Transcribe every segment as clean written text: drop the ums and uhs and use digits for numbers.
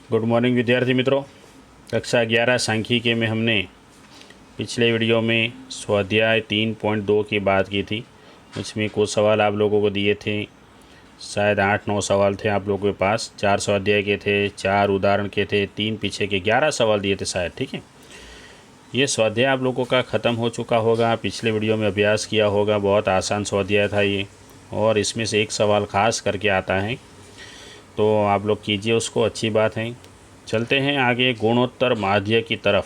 Good morning विद्यार्थी मित्रों। कक्षा 11 सांख्यिकी में हमने पिछले वीडियो में स्वाध्याय 3.2 की बात की थी। उसमें कुछ सवाल आप लोगों को दिए थे, शायद 8-9 सवाल थे आप लोगों के पास। 4 स्वाध्याय के थे, 4 उदाहरण के थे, 3 पीछे के, 11 सवाल दिए थे शायद। ठीक है, ये स्वाध्याय आप लोगों का ख़त्म हो चुका होगा। पिछले वीडियो में अभ्यास किया होगा, बहुत आसान स्वाध्याय था ये, और इसमें से एक सवाल ख़ास करके आता है, तो आप लोग कीजिए उसको, अच्छी बात है। चलते हैं आगे गुणोत्तर माध्य की तरफ।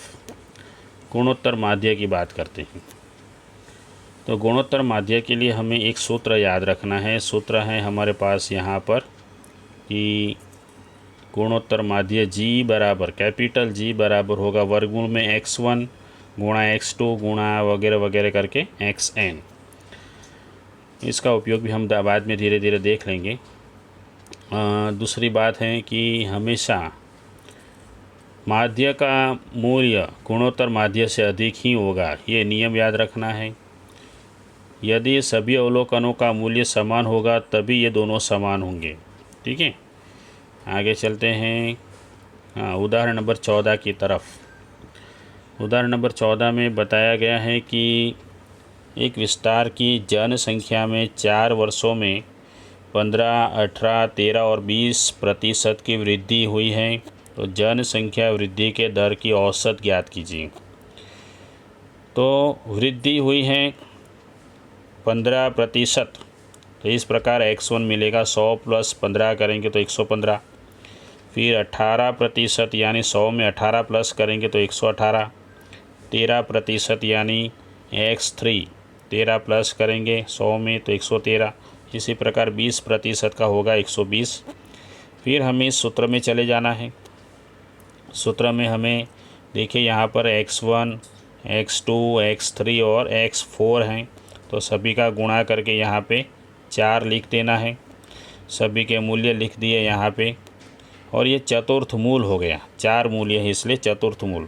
गुणोत्तर माध्य की बात करते हैं। तो गुणोत्तर माध्य के लिए हमें एक सूत्र याद रखना है। सूत्र है हमारे पास यहाँ पर कि गुणोत्तर माध्य G बराबर, कैपिटल G बराबर होगा वर्गमूल में x1 गुणा x2 गुणा वगैरह वगैरह करके xn। इसका उपयोग भी हम बाद में धीरे धीरे देख लेंगे। दूसरी बात है कि हमेशा माध्य का मूल्य गुणोत्तर माध्य से अधिक ही होगा, ये नियम याद रखना है। यदि सभी अवलोकनों का मूल्य समान होगा तभी ये दोनों समान होंगे। ठीक है, आगे चलते हैं उदाहरण नंबर 14 की तरफ। उदाहरण नंबर 14 में बताया गया है कि एक विस्तार की जनसंख्या में 4 वर्षों में 15, 18, 13 और 20% की वृद्धि हुई है। तो जनसंख्या वृद्धि के दर की औसत ज्ञात कीजिए। तो वृद्धि हुई है 15%, तो इस प्रकार x1 मिलेगा। 100 + 15 करेंगे तो 115। फिर 18% यानी 100 में 18 प्लस करेंगे तो 118। 13% यानी x3, 13 प्लस करेंगे 100 में तो 113। इसी प्रकार 20% का होगा 120। फिर हमें इस सूत्र में चले जाना है। सूत्र में हमें देखिए यहाँ पर x1, x2, x3 और x4 हैं, तो सभी का गुणा करके यहाँ पे 4 लिख देना है। सभी के मूल्य लिख दिए यहाँ पे, और ये चतुर्थ मूल हो गया। 4 मूल्य है इसलिए चतुर्थ मूल।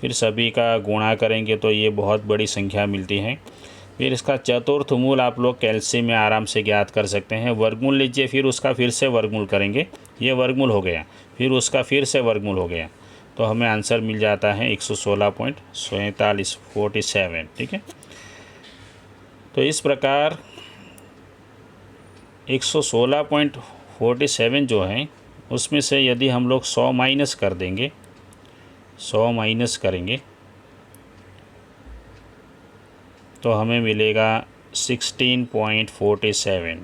फिर सभी का गुणा करेंगे तो ये बहुत बड़ी संख्या मिलती है। फिर इसका चतुर्थ मूल आप लोग कैलसी में आराम से ज्ञात कर सकते हैं। वर्गमूल लीजिए, फिर उसका फिर से वर्गमूल करेंगे, ये वर्गमूल हो गया, फिर उसका फिर से वर्गमूल हो गया, तो हमें आंसर मिल जाता है 116.47। ठीक है, तो इस प्रकार 116.47 जो है उसमें से यदि हम लोग 100 माइनस कर देंगे, 100 माइनस करेंगे तो हमें मिलेगा 16.47।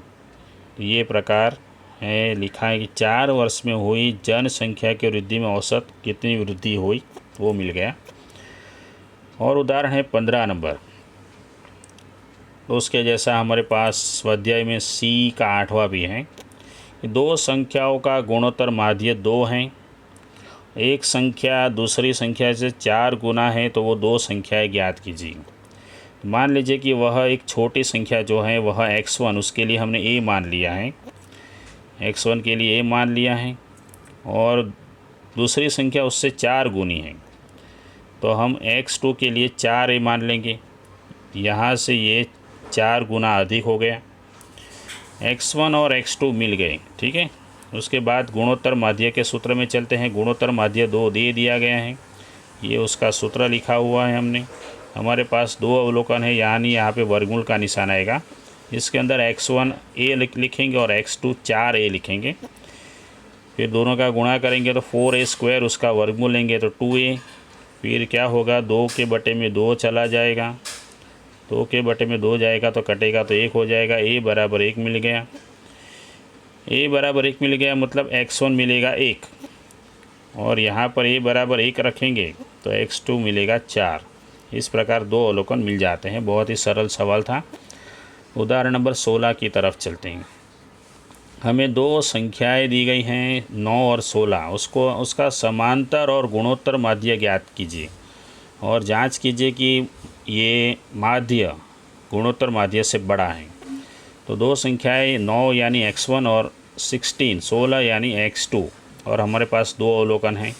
तो ये प्रकार है, लिखा है कि 4 वर्ष में हुई जनसंख्या की वृद्धि में औसत कितनी वृद्धि हुई, वो मिल गया। और उदाहरण है 15 नंबर। तो उसके जैसा हमारे पास स्वाध्याय में C का 8वां भी है। दो संख्याओं का गुणोत्तर माध्य 2 हैं। एक संख्या दूसरी संख्या से 4 गुना है, तो वो 2 संख्याएं ज्ञात कीजिए। मान लीजिए कि वह एक छोटी संख्या जो है वह x1, उसके लिए हमने a मान लिया है, x1 के लिए a मान लिया है, और दूसरी संख्या उससे 4 गुनी है, तो हम x2 के लिए 4a मान लेंगे। यहाँ से ये 4 गुना अधिक हो गया, x1 और x2 मिल गए। ठीक है, उसके बाद गुणोत्तर माध्य के सूत्र में चलते हैं। गुणोत्तर माध्य 2 दे दिया गया है, ये उसका सूत्र लिखा हुआ है हमने। हमारे पास 2 अवलोकन है, यानी यहाँ पे वर्गमूल का निशान आएगा। इसके अंदर x1 a लिखेंगे और x2 4a लिखेंगे। फिर दोनों का गुणा करेंगे तो 4a², उसका वर्गमूल लेंगे तो 2a। फिर क्या होगा, 2 के बटे में 2 चला जाएगा, 2 के बटे में 2 जाएगा तो कटेगा तो 1 हो जाएगा। a बराबर 1 मिल गया, a बराबर 1 मिल गया, मतलब x1 मिलेगा 1, और यहाँ पर a बराबर 1 रखेंगे तो x2 मिलेगा 4। इस प्रकार 2 अवलोकन मिल जाते हैं। बहुत ही सरल सवाल था। उदाहरण नंबर 16 की तरफ चलते हैं। हमें 2 संख्याएं दी गई हैं 9 और 16, उसका समांतर और गुणोत्तर माध्य ज्ञात कीजिए, और जांच कीजिए कि ये माध्य गुणोत्तर माध्य से बड़ा है। तो 2 संख्याएं 9 यानी x1 और 16 यानी x2, और हमारे पास 2 अवलोकन हैं।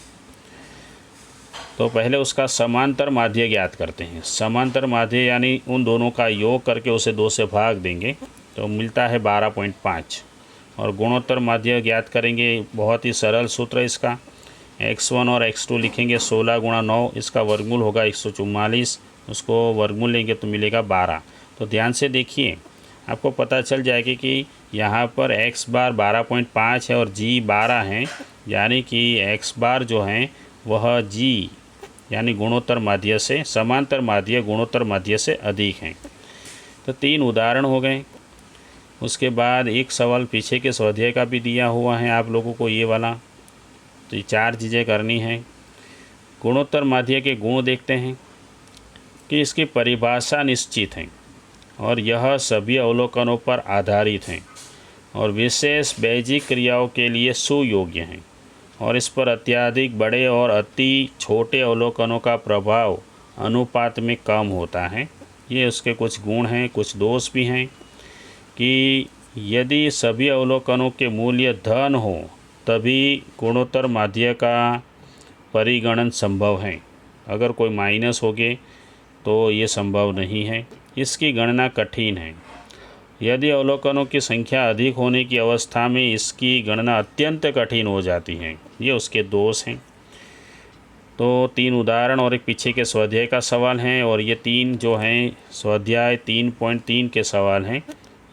तो पहले उसका समांतर माध्य ज्ञात करते हैं। समांतर माध्य यानी उन दोनों का योग करके उसे 2 से भाग देंगे तो मिलता है 12.5। और गुणोत्तर माध्य ज्ञात करेंगे, बहुत ही सरल सूत्र इसका। x1 और x2 लिखेंगे 16 गुणा 9, इसका वर्गमूल होगा 144, उसको वर्गमूल लेंगे तो मिलेगा 12। तो ध्यान से देखिए, आपको पता चल जाएगा कि यहाँ पर x बार 12.5 है और g 12 है, यानी कि x बार जो है वह g यानी गुणोत्तर माध्य से, समांतर माध्य गुणोत्तर माध्य से अधिक हैं। तो 3 उदाहरण हो गए। उसके बाद एक सवाल पीछे के स्वाध्याय का भी दिया हुआ है आप लोगों को, ये वाला। तो ये 4 चीज़ें करनी हैं। गुणोत्तर माध्य के गुण देखते हैं कि इसकी परिभाषा निश्चित है और यह सभी अवलोकनों पर आधारित हैं और विशेष बेजिक क्रियाओं के लिए सुयोग्य हैं और इस पर अत्यधिक बड़े और अति छोटे अवलोकनों का प्रभाव अनुपात में कम होता है। ये उसके कुछ गुण हैं, कुछ दोष भी हैं कि यदि सभी अवलोकनों के मूल्य धन हो तभी गुणोत्तर माध्य का परिगणन संभव है। अगर कोई माइनस हो गए तो ये संभव नहीं है, इसकी गणना कठिन है। यदि अवलोकनों की संख्या अधिक होने की अवस्था में इसकी गणना अत्यंत कठिन हो जाती है। ये उसके दोष हैं। तो 3 उदाहरण और एक पीछे के स्वाध्याय का सवाल है और ये 3 जो हैं स्वाध्याय 3.3 के सवाल हैं,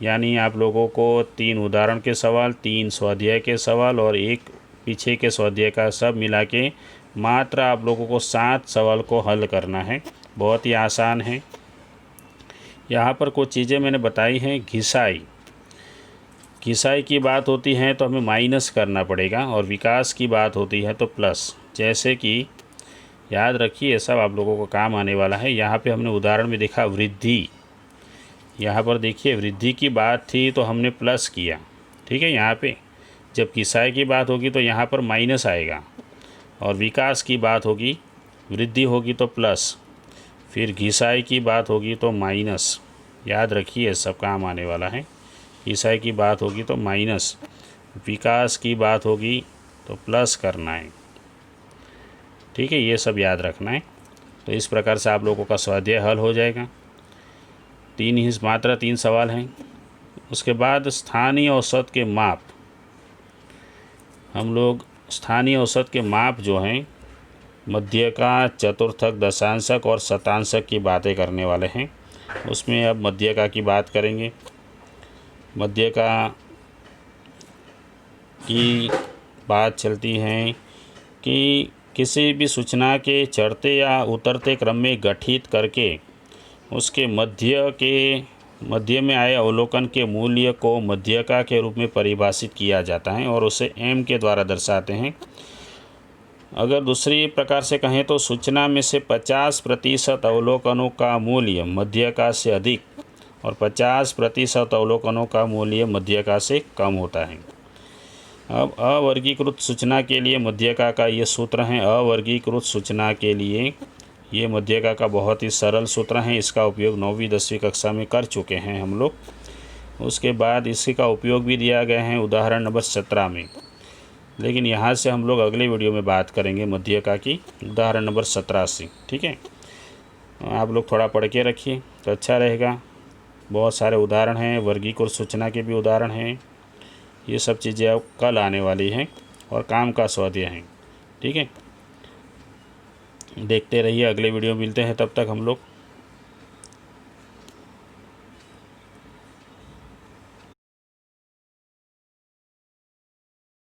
यानी आप लोगों को 3 उदाहरण के सवाल, 3 स्वाध्याय के सवाल और एक पीछे के स्वाध्याय का सब मिला के मात्र आप लोगों को 7 सवाल को हल करना है। बहुत ही आसान है। यहाँ पर कुछ चीज़ें मैंने बताई हैं। घिसाई की बात होती है तो हमें माइनस करना पड़ेगा और विकास की बात होती है तो प्लस। जैसे कि याद रखिए, सब आप लोगों को काम आने वाला है। यहाँ पे हमने उदाहरण में देखा वृद्धि, यहाँ पर देखिए वृद्धि की बात थी तो हमने प्लस किया, ठीक है। यहाँ पे जब घिसाई की बात होगी तो यहाँ पर माइनस आएगा और विकास की बात होगी, वृद्धि होगी तो प्लस, फिर घिसाई की बात होगी तो माइनस। याद रखिए, सब काम आने वाला है। घिसाई की बात होगी तो माइनस, विकास की बात होगी तो प्लस करना है, ठीक है। ये सब याद रखना है। तो इस प्रकार से आप लोगों का स्वाध्याय हल हो जाएगा। मात्र 3 सवाल हैं। उसके बाद स्थानीय औसत के माप, हम लोग स्थानीय औसत के माप जो हैं मध्यका, चतुर्थक, दशांशक और शतांशक की बातें करने वाले हैं। उसमें अब मध्यका की बात करेंगे। मध्यका की बात चलती है कि किसी भी सूचना के चढ़ते या उतरते क्रम में गठित करके उसके मध्य में आए अवलोकन के मूल्य को मध्यका के रूप में परिभाषित किया जाता है और उसे m के द्वारा दर्शाते हैं। अगर दूसरी प्रकार से कहें तो सूचना में से 50% अवलोकनों का मूल्य मध्यका से अधिक और 50% अवलोकनों का मूल्य मध्यका से कम होता है। अब अवर्गीकृत सूचना के लिए मध्यका का ये सूत्र है। अवर्गीकृत सूचना के लिए ये मध्यका का बहुत ही सरल सूत्र है। इसका उपयोग 9वीं 10वीं कक्षा में कर चुके हैं हम लोग। उसके बाद इसी का उपयोग भी दिया गया है उदाहरण नंबर 17 में, लेकिन यहाँ से हम लोग अगले वीडियो में बात करेंगे मध्यका की उदाहरण नंबर 17 से, ठीक है। आप लोग थोड़ा पढ़ के रखिए तो अच्छा रहेगा। बहुत सारे उदाहरण हैं, वर्गीकृत सूचना के भी उदाहरण हैं। ये सब चीज़ें अब कल आने वाली हैं और काम का स्वाध्याय हैं, ठीक है। देखते रहिए, अगले वीडियो मिलते हैं। तब तक हम लोग